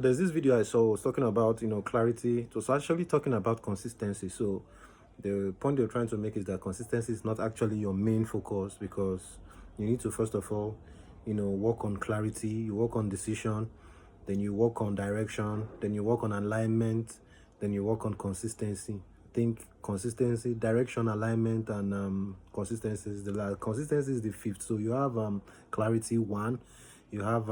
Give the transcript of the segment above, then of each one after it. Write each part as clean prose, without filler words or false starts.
There's this video I saw was talking about clarity. It was actually talking about consistency. So the point they're trying to make is that consistency is not actually your main focus, because you need to first of all work on clarity, you work on decision, then you work on direction, then you work on alignment, then you work on consistency. I think consistency, direction, alignment, and consistency is consistency is the fifth. So you have clarity one, you have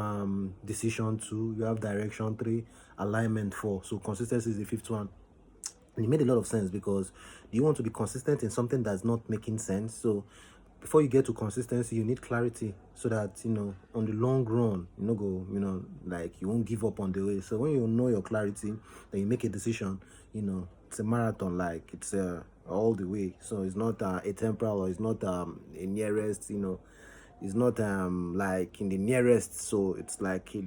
decision two, you have direction three, alignment four. So consistency is the fifth one. And it made a lot of sense, because you want to be consistent in something that's not making sense. So before you get to consistency, you need clarity, so that on the long run, like you won't give up on the way. So when you know your clarity, then you make a decision. It's a marathon, like it's all the way. So it's not a temporal, or it's not a nearest. It's not like in the nearest. So it's like a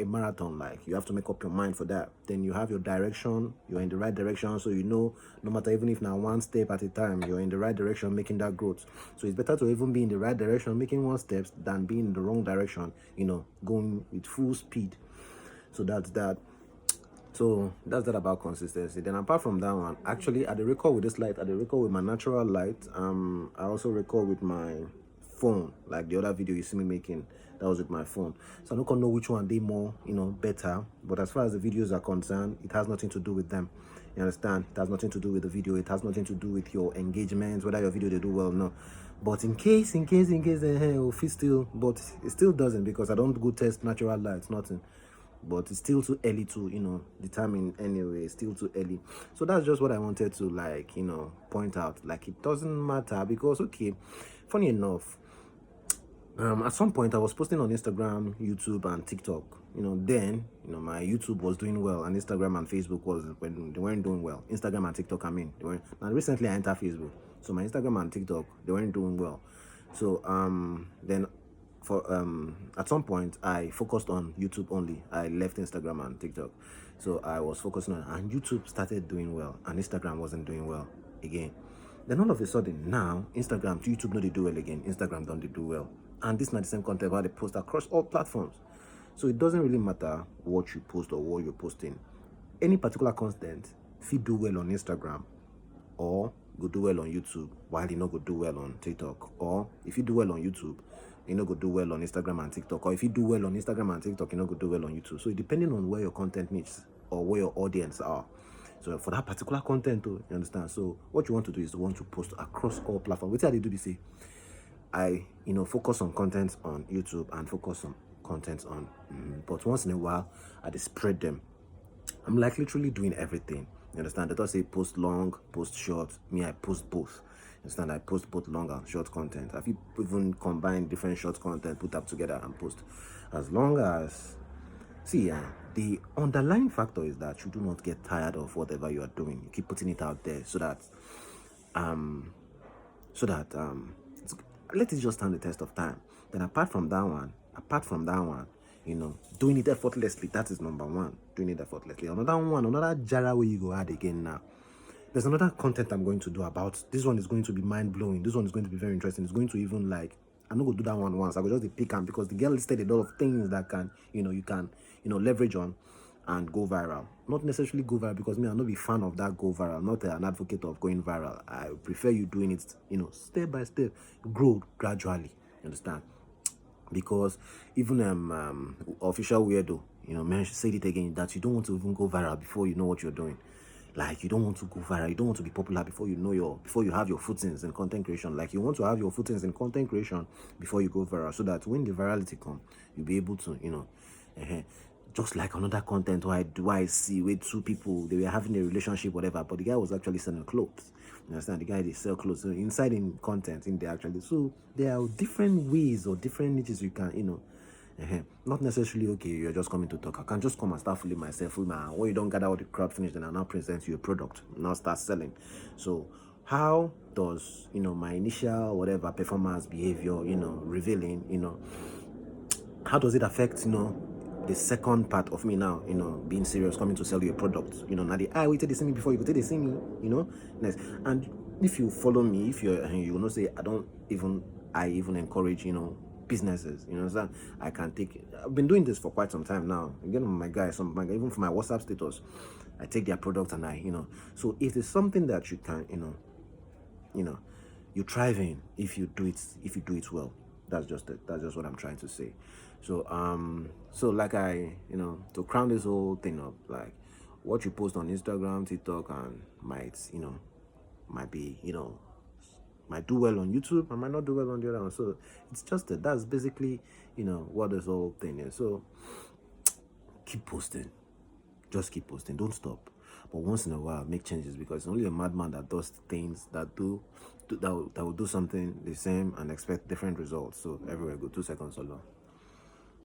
marathon. Like you have to make up your mind for that. Then you have your direction, you're in the right direction, so no matter, even if now one step at a time, you're in the right direction, making that growth. So it's better to even be in the right direction, making one step, than being in the wrong direction, going with full speed. So that's that. So that's that about consistency. Then apart from that one, actually I record with this light, I record with my natural light. I also record with my phone, like the other video you see me making, that was with my phone. So I don't know which one they more better, but as far as the videos are concerned, it has nothing to do with them. You understand? It has nothing to do with the video, it has nothing to do with your engagement, whether your video they do well or not. But in case if it still, but it still doesn't, because I don't go test natural lights, nothing. But it's still too early to determine anyway. It's still too early. So that's just what I wanted to point out. Like, it doesn't matter, because okay, funny enough, at some point I was posting on Instagram, YouTube, and TikTok. Then my YouTube was doing well, and Instagram and Facebook was, when they weren't doing well. Instagram and TikTok, I mean, they weren't. Now recently I entered Facebook, so my Instagram and TikTok, they weren't doing well. So then for at some point I focused on YouTube only. I left Instagram and TikTok, so I was focusing on, and YouTube started doing well, and Instagram wasn't doing well again. Then all of a sudden, now Instagram to YouTube, no, they do well again. Instagram don't they do well, and this is not the same content where they post across all platforms. So it doesn't really matter what you post or what you're posting. Any particular content, if you do well on Instagram, or go do well on YouTube, while you not go do well on TikTok. Or if you do well on YouTube, you know go do well on Instagram and TikTok. Or if you do well on Instagram and TikTok, you know go do well on YouTube. So depending on where your content meets, or where your audience are. So for that particular content too, you understand? So what you want to do is you want to post across all platforms. What I do this say? I focus on content on YouTube and focus on content on but once in a while I just spread them. I'm like literally doing everything. You understand? They don't say post long, post short. Me, I post both. You understand? I post both long and short content. If you even combine different short content, put up together and post. As long as, see, the underlying factor is that you do not get tired of whatever you are doing. You keep putting it out there, so that let it just stand the test of time. Then apart from that one, doing it effortlessly, that is number one. Doing it effortlessly. Another jara where you go add again now. There's another content I'm going to do about. This one is going to be mind-blowing. This one is going to be very interesting. It's going to even, like, I'm not going to do that one once. I will just pick them, because the girl listed a lot of things that can, you can, leverage on and go viral. Not necessarily go viral, because me, I'm not a fan of that go viral. I'm not an advocate of going viral. I prefer you doing it, step by step, grow gradually. You understand? Because even official weirdo, man, said it again, that you don't want to even go viral before you know what you're doing. Like, you don't want to go viral, you don't want to be popular before you have your footings in content creation. Like, you want to have your footings in content creation before you go viral, so that when the virality come, you'll be able to, just like another content where I see with two people, they were having a relationship, whatever, but the guy was actually selling clothes. You understand? The guy, they sell clothes. So inside in content, in there actually. So there are different ways or different niches you can, not necessarily, okay, you're just coming to talk. I can just come and start fooling myself. When you don't gather all the crowd finish, then I now present you a product, now start selling. So how does my initial whatever performance behavior, revealing, how does it affect the second part of me now, being serious, coming to sell you a product? Now the I waited to see me before you could see me, next. And if you follow me, if you will not say I even encourage businesses. You know what I'm saying? I can take it. I've been doing this for quite some time now. Again, my guys, even for my WhatsApp status, I take their product and so if it's something that you can, you thrive in if you do it well. That's just it. That's just what I'm trying to say. So like to crown this whole thing up, like what you post on Instagram, TikTok, and might be might do well on YouTube, I might not do well on the other one. So it's just that that's basically what this whole thing is. So keep posting, just keep posting, don't stop. But once in a while, make changes, because it's only a madman that does things that will do something the same and expect different results. So everywhere go 2 seconds or long.